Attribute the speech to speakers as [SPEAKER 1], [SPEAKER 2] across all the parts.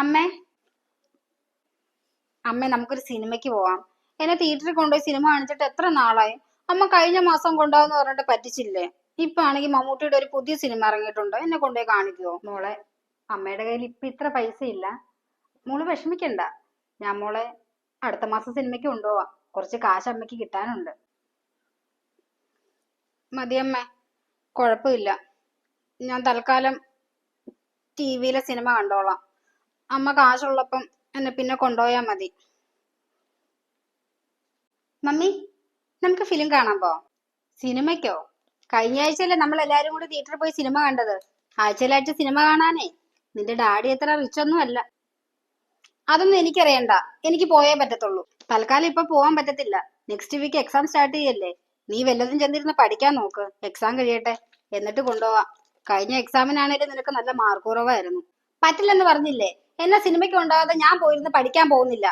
[SPEAKER 1] അമ്മേ അമ്മേ നമുക്കൊരു സിനിമയ്ക്ക് പോവാം. എന്നെ തിയേറ്ററിൽ കൊണ്ടുപോയി സിനിമ കാണിച്ചിട്ട് എത്ര നാളായി. അമ്മ കഴിഞ്ഞ മാസം കൊണ്ടുപോകാന്ന് പറഞ്ഞിട്ട് പറ്റിച്ചില്ലേ. ഇപ്പൊ ആണെങ്കിൽ മമ്മൂട്ടിയുടെ ഒരു പുതിയ സിനിമ ഇറങ്ങിയിട്ടുണ്ട്, എന്നെ കൊണ്ടുപോയി കാണിക്കുവോ? മോളെ, അമ്മയുടെ കയ്യിൽ ഇപ്പൊ ഇത്ര പൈസ ഇല്ല, മോള് വിഷമിക്കണ്ട. ഞാൻ മോളെ അടുത്ത മാസം സിനിമയ്ക്ക് കൊണ്ടുപോവാം. കുറച്ച് കാശ് അമ്മയ്ക്ക് കിട്ടാനുണ്ട്. മതിയമ്മേ, കുഴപ്പമില്ല. ഞാൻ തൽക്കാലം ടിവിയിലെ സിനിമ കണ്ടോളാം. അമ്മ കാശുള്ളപ്പം എന്നെ പിന്നെ കൊണ്ടുപോയാ മതി. മമ്മി, നമുക്ക് ഫിലിം കാണാൻ പോവാം. സിനിമയ്ക്കോ? കഴിഞ്ഞ ആഴ്ചയല്ലേ നമ്മൾ എല്ലാരും കൂടി തിയേറ്ററിൽ പോയി സിനിമ കണ്ടത്. ആഴ്ചയിലാഴ്ച സിനിമ കാണാനേ നിന്റെ ഡാഡി അത്ര റിച്ച് ഒന്നും അല്ല. അതൊന്നും എനിക്കറിയണ്ട, എനിക്ക് പോയേ പറ്റത്തുള്ളൂ. തൽക്കാലം ഇപ്പൊ പോവാൻ പറ്റത്തില്ല. നെക്സ്റ്റ് വീക്ക് എക്സാം സ്റ്റാർട്ട് ചെയ്യല്ലേ. നീ വല്ലതും ചെന്നിരുന്ന് പഠിക്കാൻ നോക്ക്. എക്സാം കഴിയട്ടെ, എന്നിട്ട് കൊണ്ടുപോവാം. കഴിഞ്ഞ എക്സാമിനാണേലും നിനക്ക് നല്ല മാർക്ക് കുറവായിരുന്നു. പറ്റില്ലെന്ന് പറഞ്ഞില്ലേ. എന്നെ സിനിമയ്ക്ക് കൊണ്ടുപോകാതെ ഞാൻ പോയിരുന്ന് പഠിക്കാൻ പോകുന്നില്ല.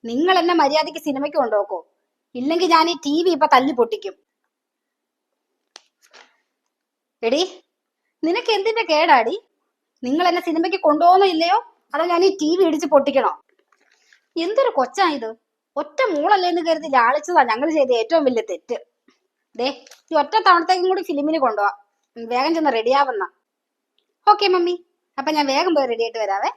[SPEAKER 1] നിങ്ങൾ എന്നെ മര്യാദയ്ക്ക് സിനിമയ്ക്ക് കൊണ്ടുപോക്കോ, ഇല്ലെങ്കിൽ ഞാൻ ഈ ടി വി ഇപ്പൊ തല്ലി പൊട്ടിക്കും. എടി, നിനക്ക് എന്തിന്റെ കേടാടി? നിങ്ങൾ എന്നെ സിനിമയ്ക്ക് കൊണ്ടുപോകുന്നോ ഇല്ലയോ, അതോ ഞാൻ ഈ ടി വി ഇടിച്ച് പൊട്ടിക്കണോ? എന്തൊരു കൊച്ചാ ഇത്. ഒറ്റ മൂളല്ലേന്ന് കരുതി ലാളിച്ചതാ ഞങ്ങൾ ചെയ്ത ഏറ്റവും വലിയ തെറ്റ്. ദേ, ഈ ഒറ്റ തവണത്തേക്കും കൂടി ഫിലിമിന് കൊണ്ടുപോവാ. വേഗം ചെന്ന് റെഡിയാവുന്ന. ഓക്കെ മമ്മി, അപ്പൊ ഞാൻ വേഗം പോയി റെഡി ആയിട്ട് വരാവേ.